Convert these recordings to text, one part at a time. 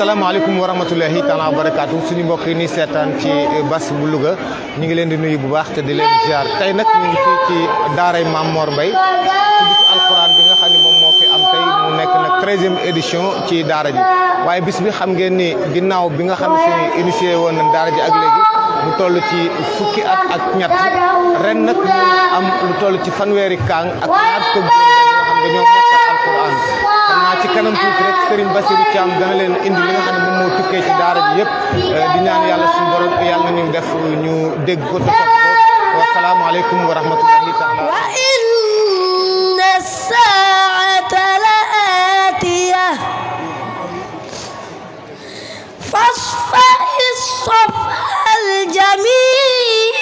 asalaamaaleykum wa rahmatulahi taala wa barakaatu suñu mbokk yi ni seetaan ci bas bu Louga ñu ngi leen di nuyu bu baax te di leen ziar tey nag ñu ngi fii ci daaray Mame Mor Mbaye ci bis alquran bi nga xam ne moom moo fi am tey mu nekk nag 13e édition ci daara ji waaye bis bi xam ngeen ni ginnaaw bi nga xam ne initié woon nañ daara ji ak léegi mu toll ci fukki at ak ñett ren nag ñu am lu toll ci fanweeri kaang ak ñaar fukk nga xam dañoo mokkal alquran xam naa ci kanam tuuti rek Serigne Bassirou Thiam dana leen indi li nga xam ne moom moo tukkee ci daara ji yëpp di ñaan yàlla suñu borom yàlla na ñu def ñu dégg ko te topp ko wa salaamu aleykum wa rahmatullahi taala wa inna saa'ata la aatiya fasfahi safhal jamiil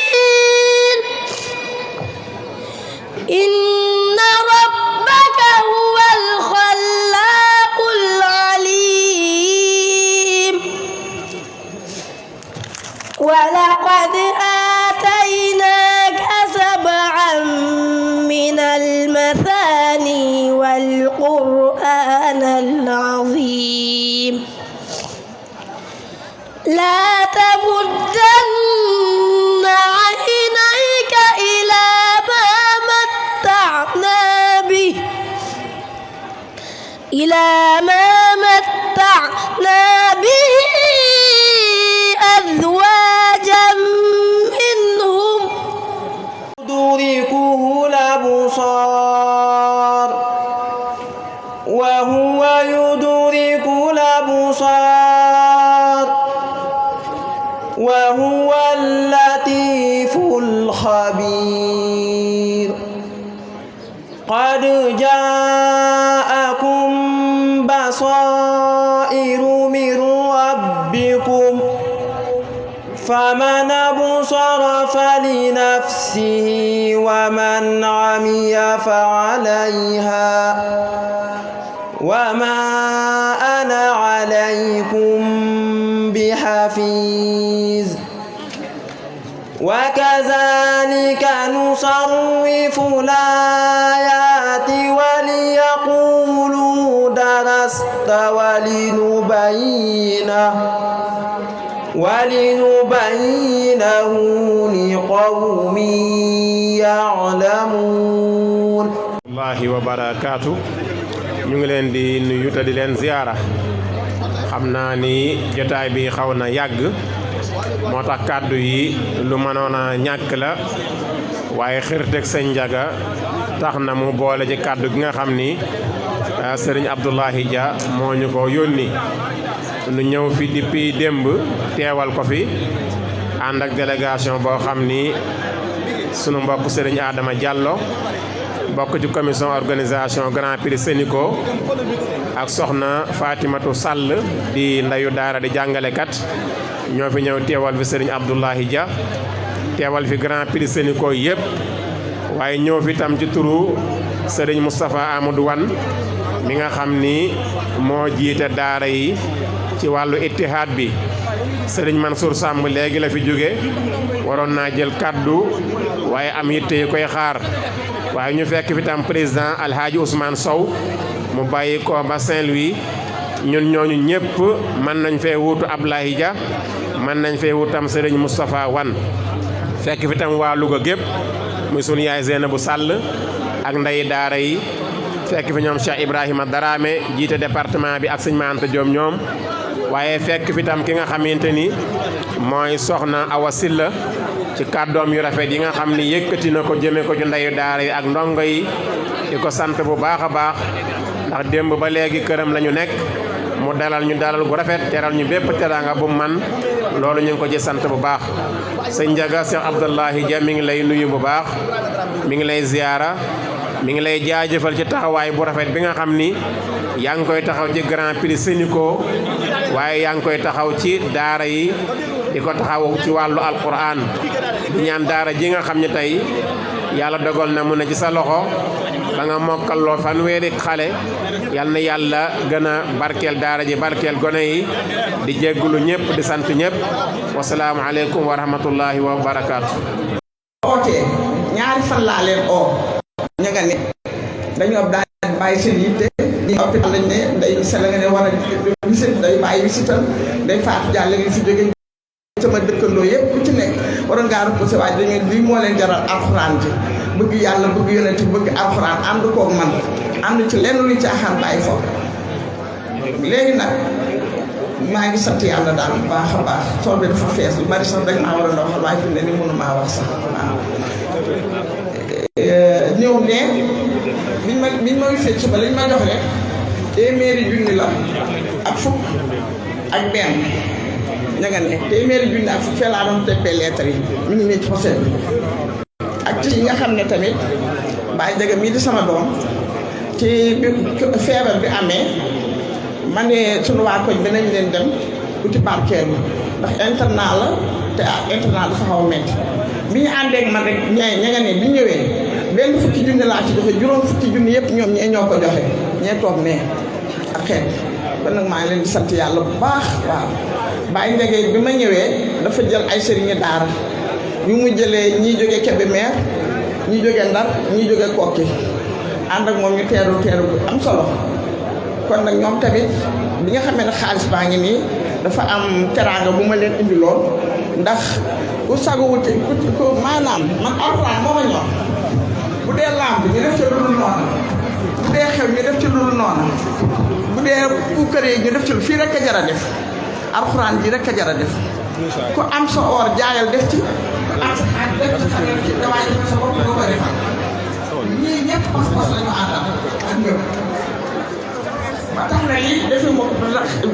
inna rabbaka huwal xallaaqul aliim wa laqad aataynaaka sab'an minal masaani wal qur'aanal aziim laa tamuddanna aynayka ilaa maa matta'naa bihi azwaajan minhum tudrikuhu al-absaar wa huwa yudriku al-absaar wa huwa al-latiiful xabiir qad jaa'akum basaa'iru min rabbikum faman absara falinafsihi wa man amiya fa'alayhaa wa maa ana alaykum bihafiiz wa kazaalika nusarrifu l-aayaati wa liyaquuluu darasta walinubajjinahu liqawmin ya'lamuun. Wallaahi wa barakaatu ñu ngi leen di nuyu te di leen ziyaara xam naa ni jotaay bi xaw na yàgg moo tax kàddu yi lu mënoon a ñàkk la waaye xirteg sëñ Njaga tax na mu boole ci kàddu gi nga xam ni sëriñ Abdoulahi Dia moo ñu ko yónni nu ñëw fi depuis démb teewal ko fi ànd ak délégation boo xam ni sunu mbokk sëriñ Adama Diallo bokk ci commission organisation Grand Prix Sénico ak soxna Fatimatu Sall di ndeyu daara di jàngalekat ñoo fi ñëw teewal fi sëriñ Abdoulahi Dia teewal fi Grand Prix Sénico yëpp waaye ñëw fi tam ci turu sëriñ Moustapha Amadou Wan mi nga xam ni moo jiite daara yi ci wàllu ittihaad bi sëriñ Mansour Samb léegi la fi jóge waroon naa jël kaddu waaye am yitte yi koy xaar waaye ñu fekk fi tam président Alhaaji Ousmane Sow mu bàyyi ko ba Saint-Louis ñun ñooñu ñëpp mën nañ fee wuutu Ablaye Dia mën nañ fee wuutu tam sëriñ Moustapha Wan fekk fi tam waa Louga gépp muy sunu yaay Zeynabou Sall ak ndeyi daara yi fekk fi ñoom Cheikh Ibrahima Darame jiite département bi ak sëñ Manta Diom ñoom waaye fekk fi tam ki nga xamante ni mooy soxna Awa Silla ci kàddoom yu rafet yi nga xam ni yëkkati na ko jëme ko ci ndeyu daara yi ak ndongo yi di ko sant bu baax a baax ndax démb ba léegi këram la ñu nekk mu dalal ñu dalal gu rafet teral ñu bépp teraanga bu man loolu ñu ngi ko ci sant bu baax sëñ Njaga Cheikh Abdoulahi Dia mi ngi lay nuyu bu baax mi ngi lay ziyaara mi ngi lay jaajëfal ci taxawaay bu rafet bi nga xam ni yaa ngi koy taxaw ci Grand Prix Sénico waaye yaa ngi koy taxaw ci daara yi di ko taxaw ci wàllu alquran di ñaan daara ji nga xam ne tey yàlla dogal na mu ne ci sa loxo ba nga mokkaloo fanweeri xale yal na yàlla gën a barkeel daara ji barkeel gone yi di jéggulu ñëpp di sant ñëpp wasalaamu aleykum wa rahmatullahi wa barakaatu. oote ñaari fan laa leen oo ña nga ne dañoo daal bàyyi seen yitte ñi hôpital lañ ne nday sela nga ne war a seen day bàyyi ay visitam day faatu jàll ngi fi jóge sama dëkkandoo yëpp ku ci nekk waroon ngaa reposé waaye dañuy lii moo leen jaral alxuraan ji bëgg yàlla bëgg yonent bëgg alxuraan ànd koog man ànd ci lenn luy caaxaan bàyyi foofu léegi nag maa ngi sant yàlla daal bu baax a baax tool bi dafa fees lu bari sax dañ maa war a waxal waaye fi ne ni mënu maa wax sax waaw ñëw ne biñ ma wisee suba liñ ma jox rek téeméeri junni la ak fukk ak benn ña nga ne téeméeri junni ak fukk fee laa doon teppee lettre yi mu ngi ne ci poset bi ak ci yi nga xam ne tamit Baye Jaga mii di sama doom ci feebar bi amee ma ne sunu waa koñ bi nañ leen dem uti barkeelu ndax internat la te internat dafa xaw a métti bi ñu àndeek man rek ña nga ne bi ñëwee benn fukki junni laa ci joxe juróom fukki junni yëpp ñoom ñee ñoo ko joxe ñee toog nee ak xeet kon nag maa ngi leen di sant yàlla bu baax waaw Baye Ndege bi ma ñëwee dafa jël ay sëriñi daara yu mu jëlee ñii jóge Kébémer ñii jóge Ndar ñii jóge Kokki ànd ak moom ñu teeru bu am solo kon nag ñoom tamit bi nga xamee ne xaalis baa ngi nii dafa am teraanga bu ma leen indiloon ndax ku sagawute ku maanaam man alxuraan moo ma ñor bu dee lamb ñu def ci lu dul noonu bu dee xew ñu def ci lu dul noonu bu dee ku këree ñu def ci lu fii rek a jar a def alxuraan ji rek a jar a def ku am sa or jaayal def ci ku am sa xaaj def ci sa dawaay def sa bopp nga koy defal ñii ñëpp pas-pas la ñu àndal ak ñëpp ba tax na lii defee moom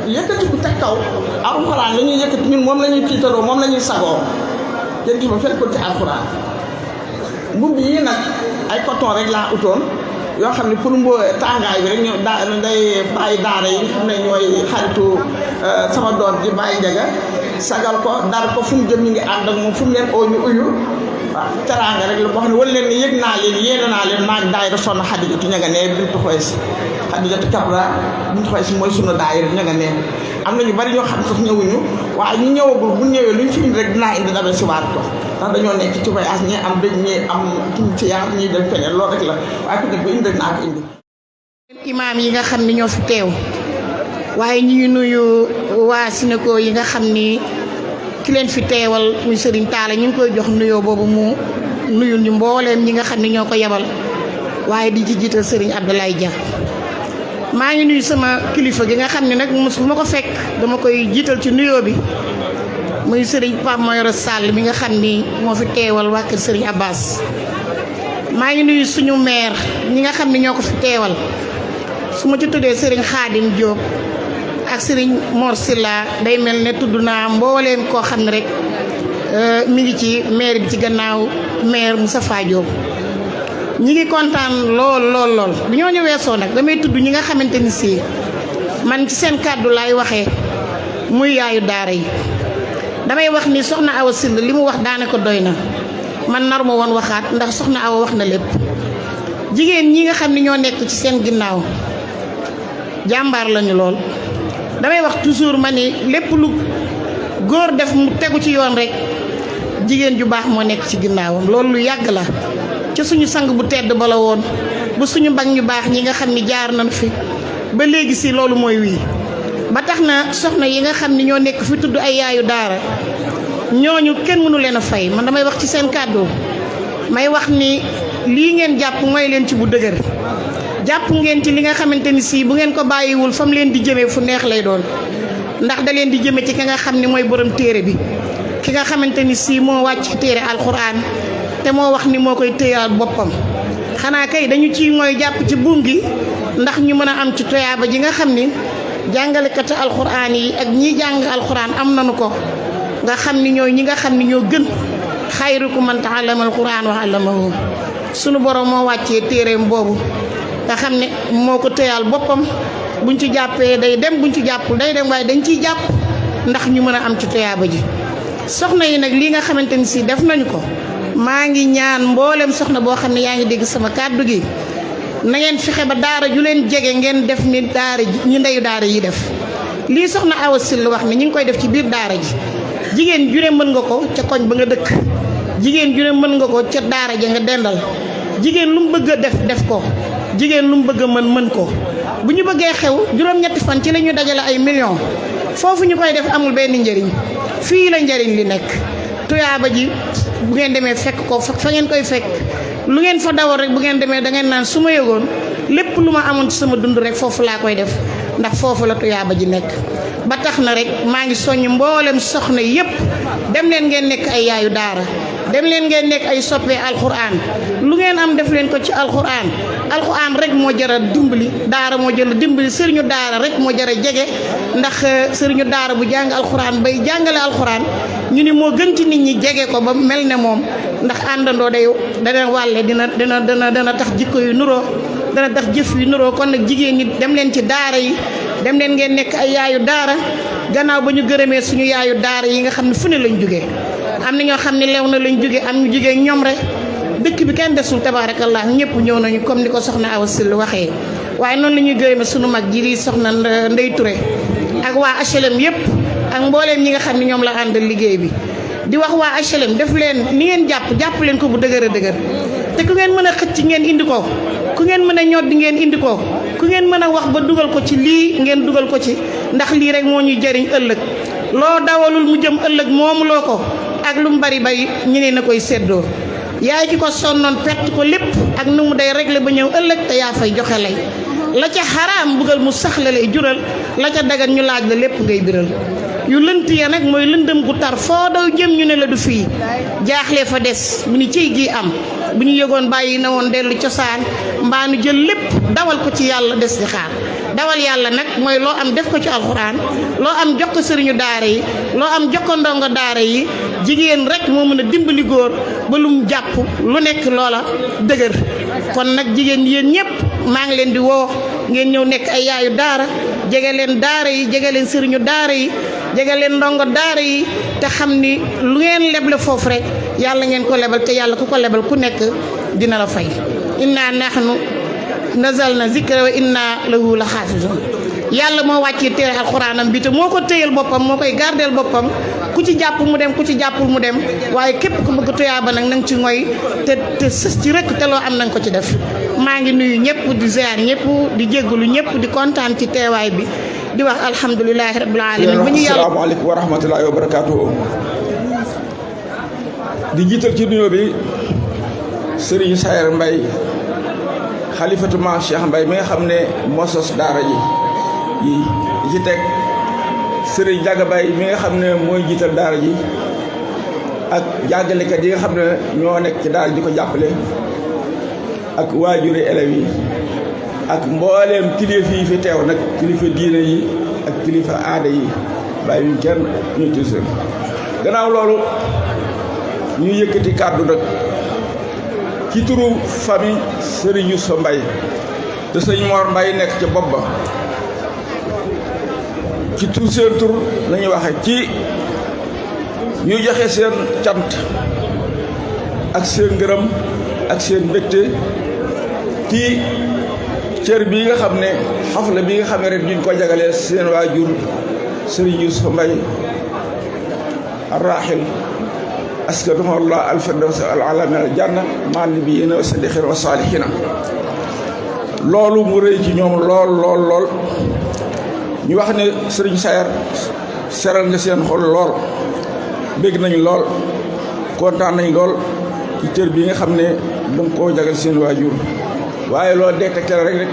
yëkkati ku teg kaw alxuraan la ñuy yëkkati ñun moom la ñuy tiitaloo moom la ñuy sagoo jën gi ma fekk ko ci alxuraan mbubb yi nag ay coton rek laa utoon yoo xam ne pour tàngaay bi rek ñoo day bàyyi daara yi xam ne ñooy xaritu sama doom ji Baye Ndiaga sagal ko dar ko fu mu jëm ñu ngi ànd ak moom fu mu leen oo ñu uyu waaw teraanga rek la boo xam ne wala leen ni yëg naa leen yéene naa leen maag daayira sonn Xadijatu ña nga ne Bintu Xoys Xadijatu Kabra Bintu Xoys mooy sunu daayira ña nga ne am na ñu bari ñoo xam sax ñëwuñu waaye ñu ñëwagul bu ñëwee lu ñu fi indi rek dinaa indi dama si waat ko ndax dañoo nekk ci voyage ñii am dëj ñii am ci yaa ñii dem feneen loolu rek la waaye ku nekk ba indi rek naa ko indi. imaam yi nga xam ni ñoo fi teew waaye ñu ngi nuyu waa Sénégal yi nga xam ni ki leen fi teewal muy Serigne Talla ñu ngi koy jox nuyoo boobu mu nuyul ñu mbooleem ñi nga xam ni ñoo ko yebal waaye di ci jiital Serigne Abdoulaye Dia. maa ngi nuyu sama kilifa gi nga xam ne nag mos bu ma ko fekk dama koy jiital ci nuyoo bi muy Serigne Pape Mayoro Sall mi nga xam ni moo fi teewal waa kër Serigne Abbas. maa ngi nuyu suñu maire ñi nga xam ne ñoo ko fi teewal su ma ci tuddee Serigne Khadim Diop ak Serigne Mor Silla day mel ne tudd naa mbooleem koo xam ne rek mi ngi ci maire bi ci gannaaw maire Moustapha Diop. ñi ngi kontaan lool bi ñoo ñëwee soo nag damay tudd ñi nga xamante ni si man ci seen kàddu laay waxee muy yaayu daara yi damay wax ni soxna Awa Sylla li mu wax daanaka doy na man nar ma woon waxaat ndax soxna Awa wax na lépp jigéen ñi nga xam ne ñoo nekk ci seen ginnaaw jàmbaar lañu lool damay wax toujours ma ni lépp lu góor def mu tegu ci yoon rek jigéen ju baax moo nekk ci ginnaawam loolu lu yàgg la ci suñu sang bu tedd ba la woon bu suñu mag ñu baax ñi nga xam ni jaar nañ fi ba léegi si loolu mooy wii ba tax na soxna yi nga xam ni ñoo nekk fi tudd ay yaayu daara ñooñu kenn mënu leen a fay man damay wax ci seen kàddu may wax ni lii ngeen jàpp mooy leen ci bu dëgër jàpp ngeen ci li nga xamante ni si bu ngeen ko bàyyiwul fam leen di jëmee fu neex lay doon ndax da leen di jëme ci ki nga xam ni mooy borom téere bi ki nga xamante ni si moo wàcc téere alxuraan te moo wax ni moo koy téyaat boppam xanaa kay dañu ci mooy jàpp ci buum gi ndax ñu mën a am ci toyaaba ji nga xam ni jàngalekatu alxuraan yi ak ñiy jàng alxuraan am nañu ko nga xam ni ñooy ñi nga xam ni ñoo gën xayrukum man ta'allama alxuraan wa 'allamahu sunu borom moo wàccee téereem boobu nga xam ne moo ko téyal boppam buñ ci jàppee day dem buñ ci jàppul day dem waaye dañ ciy jàpp ndax ñu mën a am ci toyaaba ji soxna yi nag lii nga xamante ni si def nañu ko maa ngi ñaan mboolem soxna boo xam ne yaa ngi dégg sama kàddu gi na ngeen fexe ba daara ju leen jege ngeen def ni daara ji ñi ndeyu daara yi def lii soxna Awa Sylla wax ne ñu ngi koy def ci biir daara ji jigéen ju ne mën nga ko ca koñ ba nga dëkk jigéen ju ne mën nga ko ca daara ja nga dendal jigéen lu mu bëgg a def ko jigéen lu mu bëgg a mën ko bu ñu bëggee xew juróom-ñetti fan ci la ñu dajale ay millions foofu ñu koy def amul benn njëriñ fii la njëriñ li nekk tuyaaba ji bu ngeen demee fekk ko fa ngeen koy fekk lu ngeen fa dawal rek bu ngeen demee da ngeen naan su ma yëgoon lépp lu ma amoon ci sama dund rek foofu laa koy def ndax foofu la tuyaaba ji nekk ba tax na rek maa ngi soññ mboolem soxna yépp dem leen ngeen nekk ay yaayu daara dem leen ngeen nekk ay soppee alxuraan lu ngeen am def leen ko ci alxuraan rek moo jara dimbali daara moo jara dimbali sëriñu daara rek moo jara jege ndax sëriñu daara bu jàng alxuraan bay jàngale alxuraan ñu ni moo gën ci nit ñi jege ko ba mel ne moom ndax àndandoo dana wàlle dina tax jikko yu nuroo dana tax jëf yu nuroo kon nag jigéen ñi dem leen ci daara yi dem leen ngeen nekk ay yaayu daara gannaaw ba ñu gërëmee suñu yaayu daara yi nga xam ne fu ne lañ jógee am na ñoo xam ne lew na lañ jógee am ñu jógee ñoom rek dëkk bi kenn desul tabaarakallah ñëpp ñëw nañu comme ni ko soxna Awa Syll waxee waaye noonu la ñuy gërëmee suñu mag ji di soxna Ndey Touré ak waa HLM yëpp ak mbooleem ñi nga xam ne ñoom la àndal liggéey bi di wax waa HLM def leen ni ngeen jàpp leen ko bu dëgër a dëgër te ku ngeen mën a xëcc ngeen indi ko ku ngeen mën a ñod di ngeen indi ko ku ngeen mën a wax ba dugal ko ci lii ngeen dugal ko ci ndax lii rek moo ñuy jëriñ ëllëg loo dawalul mu jëm ëllëg moomuloo ko ak lu mu bari ñu ne na koy séddoo yaay ki ko sonnoon perte ko lépp ak nu mu day régler ba ñëw ëllëg te yaa fay joxe lay la ca xaraam bugal mu saxla lay jural la ca dagan ñu laaj la lépp ngay biral yu lënt ya nag mooy lëndëm gu tar foo daw jëm ñu ne la du fii jaaxle fa des mu ni ciy gi am bu ñu yëgoon bàyyi na woon dellu cosaan mbaa nu jël lépp dawal ko ci yàlla des di xaar dawal yàlla nag mooy loo am def ko ci alxuraan loo am jox ko sëriñu daara yi loo am jox ko ndongo daara yi jigéen rek moo mën a dimbali góor ba lu mu jàpp lu nekk loola dëgër kon nag jigéen yéen ñëpp maa ngi leen di woo ngeen ñëw nekk ay yaayu daara jege leen daara yi jege leen sëriñu daara yi jege leen ndongo daara yi te xam ni lu ngeen leble foofu rek yàlla ngeen ko lebal te yàlla ku ko lebal ku nekk dina la fay inna nahnu nazalna zikra wa inna lahu la xaafizun yàlla moo wàccee téere alxuraanam bi te moo ko téyal boppam moo koy gardeel boppam ku ci jàpp mu dem ku ci jàppul mu dem waaye képp ku bëgg tuyaaba nag na nga ci ngoy te sës ci rek te loo am na nga ko ci def maa ngi nuyu ñëpp di ziar ñëpp di jéggalu ñëpp di kontaan ci teewaay bi di wax alhamdulilahi rabbil alamin bu ñu yàlla asalaamaaleykum wa rahmatullahi wa barakaatuhu di jiital ci nuyoo bi Serigne Sayer Mbaye xalifatu maam Cheikh Mbaye mi nga xam ne moo sos daara ji yi ci teg Serigne Jaga Mbaye mi nga xam ne mooy jiital daara ji ak jàngalekat yi nga xam ne ñoo nekk ci daara ji ko jàppale ak waajuri élèves yi ak mbooleem kilifa yi fi teew nag kilifa diine yi ak kilifa aada yi bàyyi ñu kenn ñu tuuti gannaaw loolu ñu yëkkati kàddu nag ci turu famille Serigne Youssou Mbaye te sëñ Mor Mbaye nekk ca bopp ba ci tur seen tur lañuy waxe ci ñu joxe seen cant ak seen ngërëm ak seen mbégte ci cër bi nga xam ne xafla bi nga xam ne rek duñ ko jagalee seen waajur Serigne Youssou Mbaye arrahil askanuhu Allah al-firdaws al-a'la min al-janna ma'a nabiyyiina wa siddiqiina wa saalihiina loolu mu rëy ci ñoom lool ñu wax ne Serigne Sayer seral nga seen xol lool bégg nañ lool kontaan nañ lool ci cër bi nga xam ne danga koo jagal seen waajur waaye loolu dee tegtal rek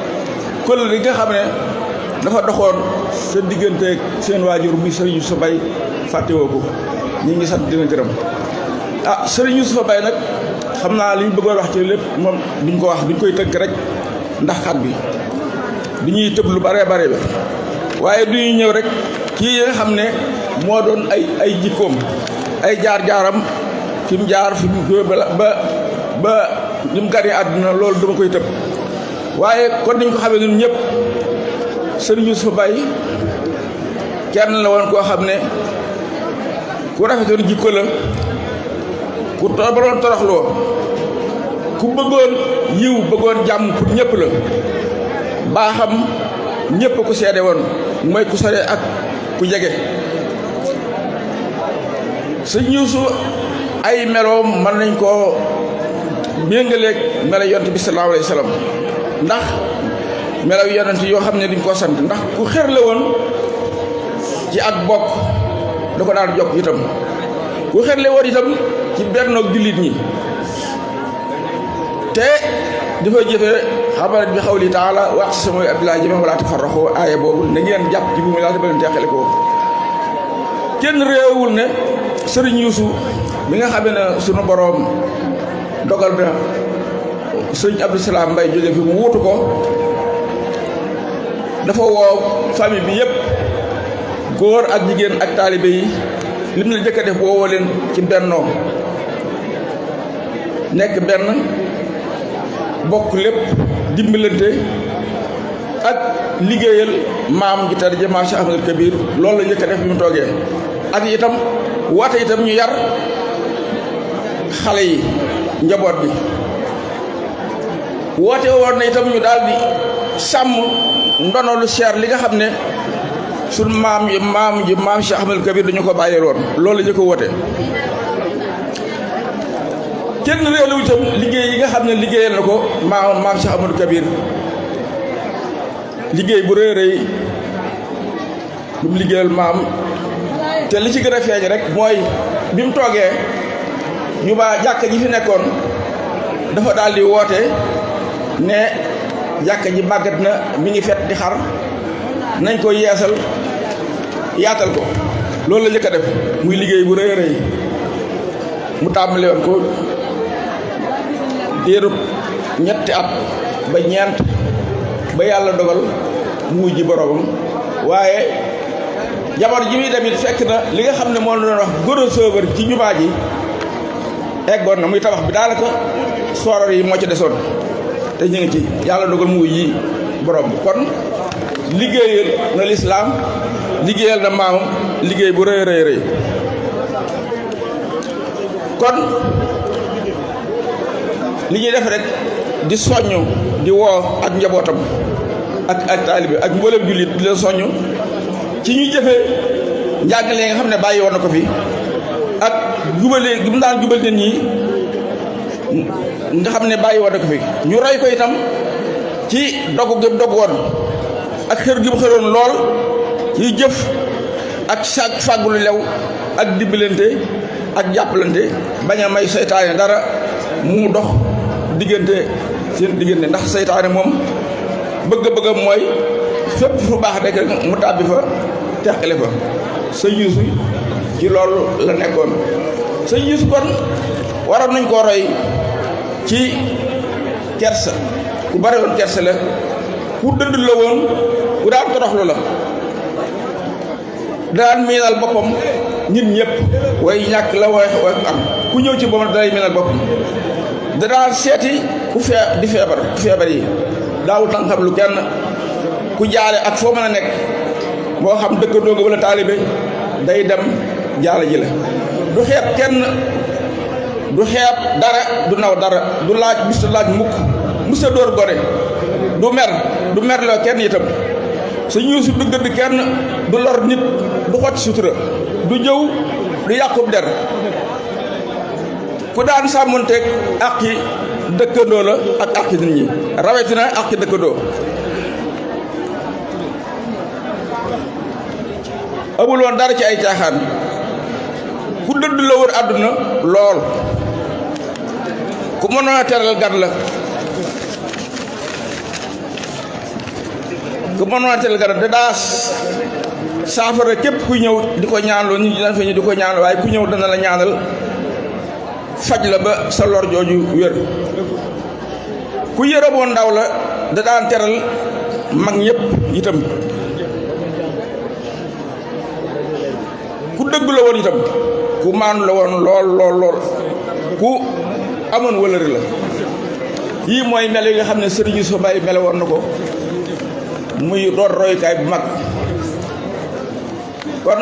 këll li nga xam ne dafa doxoon sa diggante seen waajur muy Serigne Youssou Mbaye fàttewoo ko ñi ngi sant dina gërëm Serigne Youssou Mbaye nag xam naa li ñu bëggoon wax ci lépp moom duñ ko wax duñ koy tënk rek ndax xat bi du ñuy tëb lu bare bi waaye du ñuy ñëw rek kii nga xam ne moo doon ay jikkoom ay jaar-jaaram fi mu jaar fi mu ba ni mu gane àdduna loolu dama koy tëb waaye kon niñ ko xamee ñun ñëpp Serigne Youssou Mbaye kenn la woon koo xam ne ku rafetoon jikko la ku baroon toroxloo ku bëggoon yiw bëggoon jàmm pour ñëpp la baaxam ñëpp ko seede woon mooy ku sore ak ku jege Serigne Youssou ay meloom mën nañ koo méngaleeg melo yonent bi sallallahu alayhi wa sallam ndax melaw yonent yoo xam ne duñ koo sant ndax ku xër la woon ci ak bokk da ko daan jokk itam ku xetle woon itam ci bennoog jullit ñi te dafa jëfe xabarat bi xawli taala wax si samay abdullah jëme wala tafarraxu aaya boobu na ngeen jàpp ci bu mu laata ba leen teexale ko kenn réewul ne sëriñ Yuusu bi nga xamee ne sunu boroom dogal na sëriñ Abdou Salaam Mbay jóge fi mu wuutu ko dafa woo famille bi yépp góor ak jigéen ak taalibe yi li mu la jëkk a def woowoo leen ci bennoo nekk benn bokk lépp dimbalante ak liggéeyal maam ji tedd ja Maam Cheikh Ahmadul Kabir loolu la njëkk a def bi mu toogee ak itam woote itam ñu yar xale yi njaboot bi woote woon na itam ñu daal di sàmm ndono lu cher li nga xam ne sunu maam Cheikh Ahmadul Kabir dañu ko bàyyee woon loolu la njëkk a woote kenn réew la itam liggéey yi nga xam ne liggéeyal na ko maam Cheikh Ahmadul Kabir liggéey bu rëy rëy lu mu liggéeyal maam te li ci gën a feeñ rek mooy bi mu toogee ñu ba jàkka ji fi nekkoon dafa daal di woote ne jàkka ji màggat na mi ngi fet di xar nañ ko yeesal yaatal ko loolu la njëkk a def muy liggéey bu rëy rëy mu tàmbale woon ko diirub ñetti at ba ñeent ba yàlla dogal mu wujji boroomam waaye jamono ji muy demit fekk na li nga xam ne moo doon wax goro sëvër ci jumaa ji eggoon na muy tabax bi daanaka sooror yi moo ci desoon te ñu ngi ci yàlla dogal mu wujji boroom kon liggéeyal na lislaam liggéeyal na maamam liggéey bu rëy rëy rëy kon li ñuy def rek di soññ di woo ak njabootam ak taalibe ak mboolem jullit di leen soññ ci ñuy jëfee njàngale nga xam ne bàyyi woon na ko fi ak jubale gi mu daan jubal nit ñi nga xam ne bàyyi woon na ko fi ñu roy ko itam ci dogu gi mu dog woon ak xër gi mu xëroon lool ci jëf ak fàggu lu lew ak dimbalante ak jàppalante bañ a may seytaane dara mu dox diggante seen diggante ndax seytaane moom bëgg-bëggam mooy fépp fu baax rek mu tàbbi fa teqale fa sëñ Yuusu ci loolu la nekkoon sëñ Yuusu kon waroon nañ koo roy ci kersa ku bare woon kersa la ku dëdd la woon ku daan toroxlu la daan miinal boppam nit ñëpp way ñàkk la way am ku ñëw ci boppam dalay miinal boppam da daan seeti ku feebar yi daawul tan xam lu kenn ku jaale ak foo mën a nekk moo xam dëkkandoo nga wala taalibe day dem jaale ji la du xeeb kenn du xeeb dara du naw dara du laaj musta laaj mukk musta dóor gone du mer loo kenn itam Sëñ Yuusu du gëdd kenn du lor nit du xot sutura du jëw du yàqub der ku daan sàmmonteeg àqi dëkkandoo la ak àqi nit ñi rawatina àqi dëkkandoo amul woon dara ci ay caaxaan ku dëdd la wër àdduna lool ku mënoon a teral gan la ku mënoon a teral gan da daa saafara képp ku ñëw di ko ñaanloo ñu dina fi ñu di ko ñaanal waaye ku ñëw dana la ñaanal faj la ba sa lor jooju wér ku yërëmoon ndaw la da daan teral mag ñëpp itam ku dëgg la woon itam ku maanu la woon lool ku amoon wëlëri la yii mooy mel yi nga xam ne sëriñ Yuusu Mbay mele woon na ko muy doon royukaay bu mag kon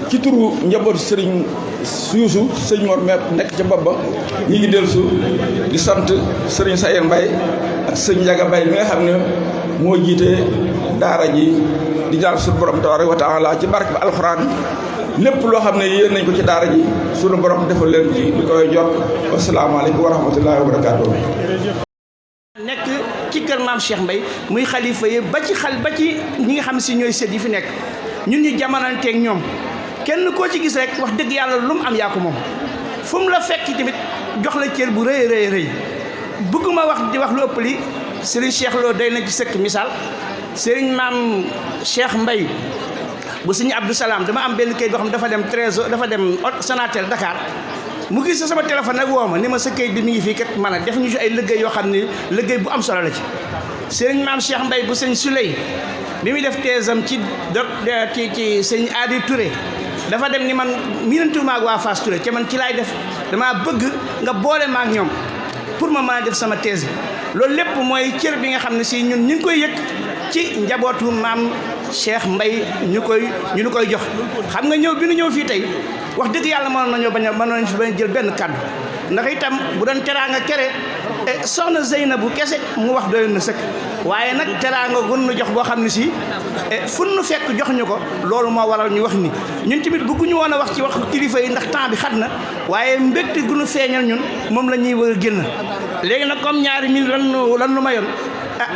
ci turu njaboot sëriñ Yuusu sëñ Mor Mepp nekk ca bopp ba ñi ngi dellusu di sant sëriñ Sayer Mbay ak sëñ Njaga Mbay mi nga xam ne moo jiite daara ji di ñaan suñu borom tabaaraka wa taala ci barke bi alxuraan lépp loo xam ne yéen nañ ko ci daara ji suñu borom defal leen ci di koy jot wasalaamaaleykum wa rahmatullahi wa barakaatu. nekk ci kër maam Cheikh Mbay muy xalifa yi ba ci ñi nga xam si ñooy sët yi fi nekk ñun ñu jamonanteeg ñoom kenn koo ci gis rek wax dëgg yàlla lu mu am yaa ko moom fu mu la fekk tamit jox la cër bu rëy rëy rëy bëgguma wax di wax lu ëpp li Serigne Cheikh Lo doy na ci sëkk misaal Serigne maam Cheikh Mbaye bu Serigne Abdou Salam dama am benn kayit boo xam dafa dem Trésor dafa dem Sonatel Dakar mu gis sama téléphone nag woo ma ni ma sa kayit bi mi ngi fii kat man a def ñu ci ay liggéey yoo xam ne liggéey bu am solo la ci Serigne maam Cheikh Mbaye bu Serigne Souley bi muy def teesam ci Serigne Adi Touré dafa dem ni man miinantuma ak waa Fass Touré ca man ci laay def damaa bëgg nga boole ma ak ñoom pour ma mën a def sama thèse bi loolu lépp mooy cër bi nga xam ne si ñun ñu ngi koy yëg ci njabootu maam Cheikh Mbaye ñu koy jox xam nga ñëw bi ñu ñëw fii tey wax dëgg yàlla mënoon nañoo mënoon nañu fi bañ jël benn kàddu ndax itam bu doon teraanga kere soxna Zeynabu kese mu wax doyoon na sëkk waaye nag teraanga gun nu jox boo xam ne si fu nu fekk jox ñu ko loolu moo waral ñu wax ni ñun tamit bëgguñu woon a wax ci wax kilifa yi ndax temps bi xat na waaye mbégte gu nu feeñal ñun moom la ñuy war a génn léegi nag comme ñaari minutes lan nu mayoon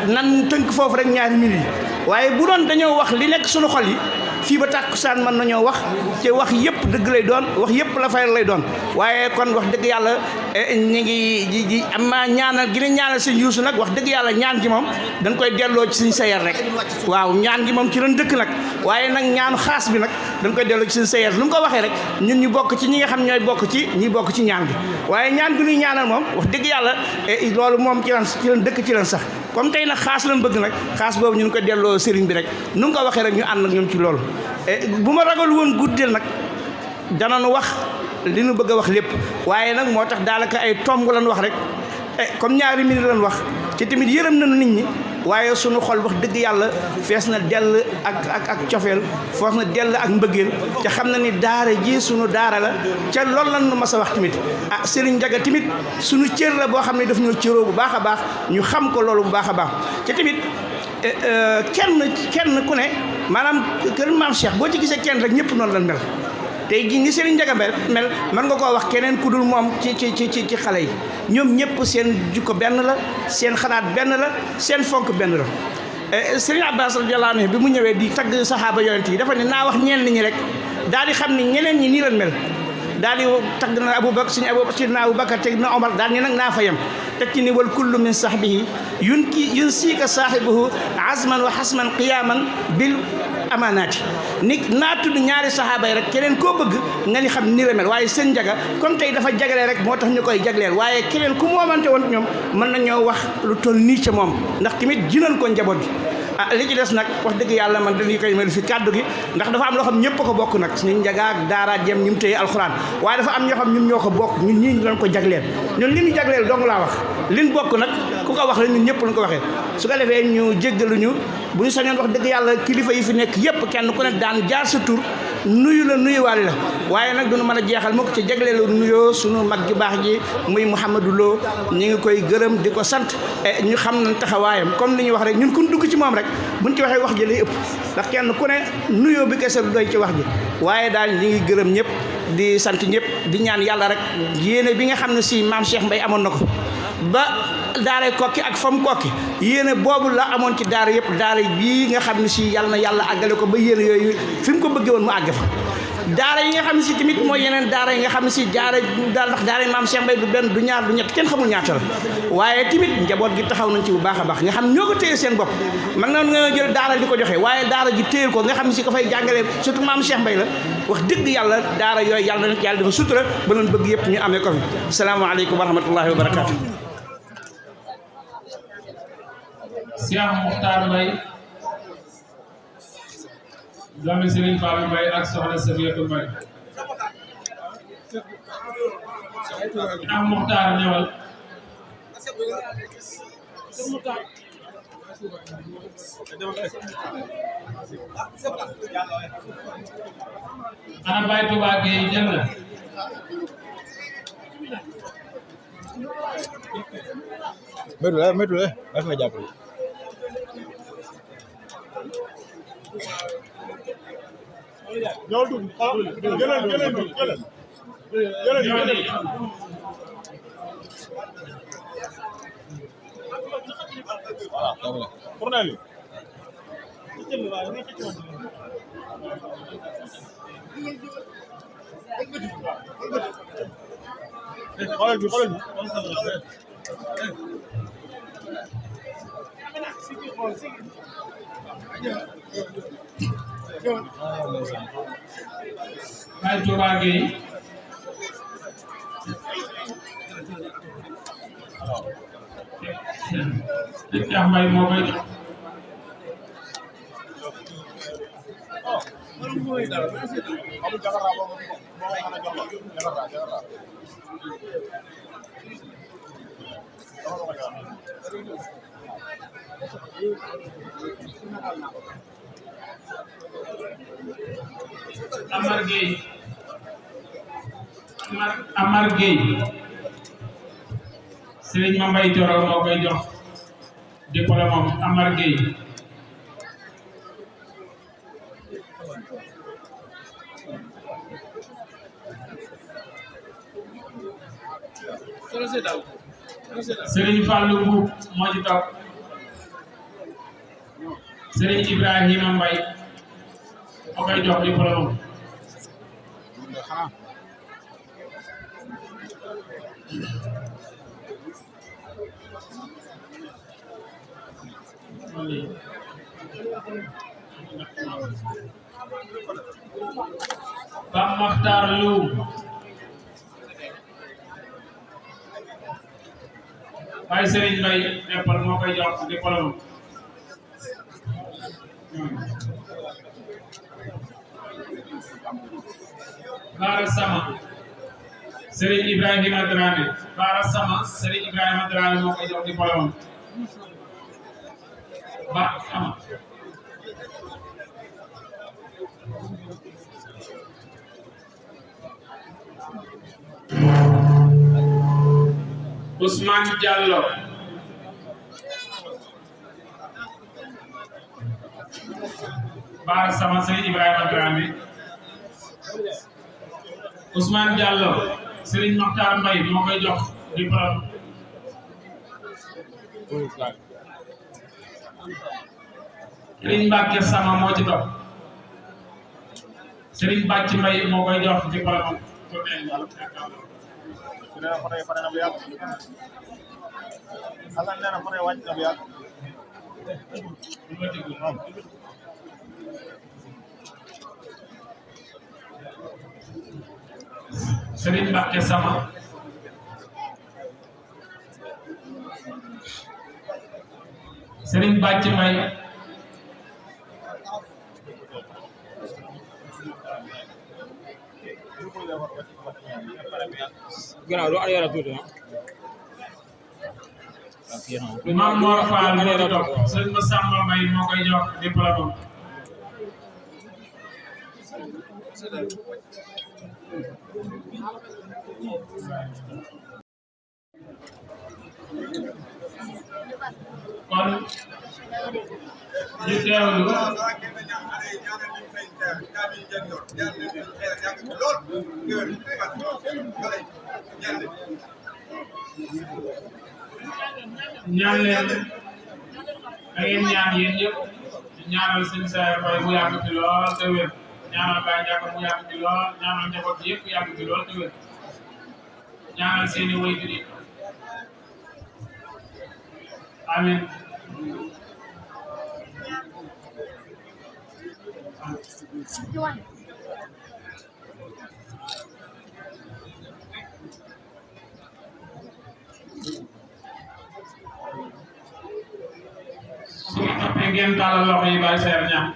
nan tënk foofu rek ñaari minutes yi waaye bu doon dañoo wax li nekk suñu xol yi fii ba tàkkusaan mën nañoo wax te wax yëpp dëgg lay doon wax yëpp la fayal lay doon waaye kon wax dëgg yàlla ñu ngi ji ama ñaanal gi ne ñaanal sëñ Yuusu nag wax dëgg yàlla ñaan gi moom dañ koy delloo ci suñ sayer rek waaw ñaan gi moom ci lañ dëkk nag waaye nag ñaanu xaas bi nag dañ koy delloo ci suñ sayer lu mu ko waxee rek ñun ñu bokk ci ñi nga xam ñooy bokk ci ñi bokk ci ñaan gi waaye ñaan gi ñuy ñaanal moom wax dëgg yàlla loolu moom ci lañ dëkk ci lañ sax comme tey nag xaas lañ bëgg nag xaas boobu ñu ngi koy delloo sëriñ bi rek nu nga ko waxee rek ñu ànd ak ñoom ci loolu bu ma ragal woon guddeel nag danañu wax li nu bëgg a wax lépp waaye nag moo tax daanaka ay tomb lañ wax rek comme ñaari minute lañ wax ci tamit yërëm nañu nit ñi waaye sunu xol wax dëgg yàlla fees na dell ak cofeel fees na dell ak mbëggeel ca xam na ni daara ji sunu daara la ca loolu lan nu mas a wax tamit Serigne Ndiaga tamit sunu cër la boo xam ne daf ñoo cëroo bu baax a baax ñu xam ko loolu bu baax a baax ca tamit kenn ku ne maanaam kër maam Cheikh boo ci gisee kenn rek ñëpp noonu lan mel tey jii ni Serigne Ndiaga mel mën nga koo wax keneen ku dul moom ci xale yi ñoom ñëpp seen jukko benn la seen xalaat benn la seen fonk benn la Serigne Abbas radiyallahu anhu bi mu ñëwee di tagg saxaaba yonent yi dafa ne naa wax ñenn ñi rek daal di xam ni ñeneen ñi nii lan mel daal di tagg na Aboubacar sidna Aboubacar teg na Omar daal ni nag naa fa yem teg ci ni wal kullu min sahbihi yun siika saahibuhu azman wa hasman qiyaman bil amaanaati ni naa tudd ñaari saxaaba yi rek keneen koo bëgg nga ni xam ni la mel waaye seen Ndiaga comme tey dafa jagleel rek moo tax ñu koy jagleel waaye keneen ku moomante woon ñoom mën nañoo wax lu toll nii ca moom ndax tamit jinan ko njaboot gi li ci des nag wax dëgg yàlla man dañuy koy mel fi kàddu gi ndax dafa am loo xam ñëpp a ko bokk nag suñu Ndiaga ak daara jëm ñu mu téye alxuraan waaye dafa am ñoo xam ñun ñoo ko bokk ñun ñii ñu doon ko jagleel ñun li ñu jagleel dong laa wax liñ bokk nag ku ko wax la ñun ñëpp lañ ko waxee su ko defee ñu jéggaluñu bu ñu sañoon wax dëgg yàlla kilifa yi fi nekk yëpp kenn ku nekk daan jaar sa tur nuyu la nuyuwaale la waaye nag duñu mën a jeexal moo ko ci jagleelu nuyoo sunu mag ju baax ji muy Mouhamadou Lo ñu ngi koy gërëm di ko sant ñu xam nañ taxawaayam comme li ñuy wax rek ñun kun dugg ci moom rek buñ ci waxee wax ji lay ëpp ndax kenn ku ne nuyoo bi kese du doy ci wax ji waaye daal ñu ngi gërëm ñëpp di sant ñëpp di ñaan yàlla rek yéene bi nga xam ne si maam Cheikh Mbaye amoon na ko ba daaray kokki ak fam kokki yéene boobu la amoon ci daara yëpp daara bii nga xam ne si yàlla na yàlla àggale ko ba yéene yooyu fi mu ko bëggee woon mu àgg fa daara yi nga xam ne si tamit mooy yeneen daara yi nga xam ne si daara ndax daara yi maam Cheikh Mbaye du benn du ñaar du ñett kenn xamul ñaata la waaye tamit njaboot gi taxaw nañ ci bu baax a baax nga xam ñoo ko téye seen bopp man noonu nga jël daara di ko joxe waaye daara ji téye ko nga xam ne si ko fay jàngalee surtout maam Cheikh Mbaye la wax dëgg yàlla daara yooyu yàlla na yàlla dafa sutura ba loon bëgg yëpp ñu amee ko fi salaamaaleykum wa rahmatullahi wa barakaatu. Cheikh Mokhtar Mbaye doomi Serigne Fallou Mbaye ak soxna Safiatou Mbaye Cheikh Mokhtar ñëwal ana Baye Touba Gueye jël na métu la daf nga jàppale ñoo dugg jëlal voilà Baye Touba Gueye Cheikh Mbaye moo koy jox Amar Gueye Serigne Mambay Thioro moo koy jox diplôme moom Amar Gueye Serigne Fallou Mbuub moo ci topp Serigne Ibrahima Mbaye moo koy jox diplôme Bam Makhtar Loum Baye Serigne Mbaye Nepal moo koy jox diplôme Bara Sama Serigne Ibrahima Dramé Bara Sama Serigne Ibrahima Dramé moo koy jox diplôme Ba Sama Ousmane Diallo Bara Sama Serigne Ibrahima Dramé Ousmane Diallo Serigne Makhtar Mbaye moo koy jox diplôme Serigne Mbacke Sama moo ci topp Serigne Bàcc Mbaye moo koy jox diplôme Serigne Mbacke Sama Serigne Bàcc Mbaye Gannaaw doo arrière tuuti Mame Mor Fall moo ci topp Serigne Massamba Mbaye moo koy jox diplôme kon ñu teewlu ñaan leen da ngeen ñaan yéen ñëpp ñaanal seen Saer Faye mu yàgg fi lool te wér ñaanal Baye Ndiaga mu yàgg fi lool ñaanal njaboot yëpp yàgg fi lool te wér ñaanal seeni waajur yi amiin su ñu toppee ngeen tàllal loxo yi Baye Saer ñaan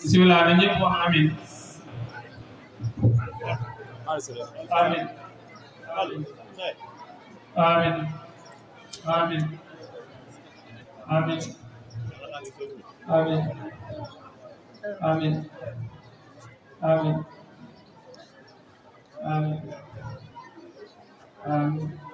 bismillah na ñëpp wax amiin amiin amiin amiin amiin amiin amiin amiin amiin amiin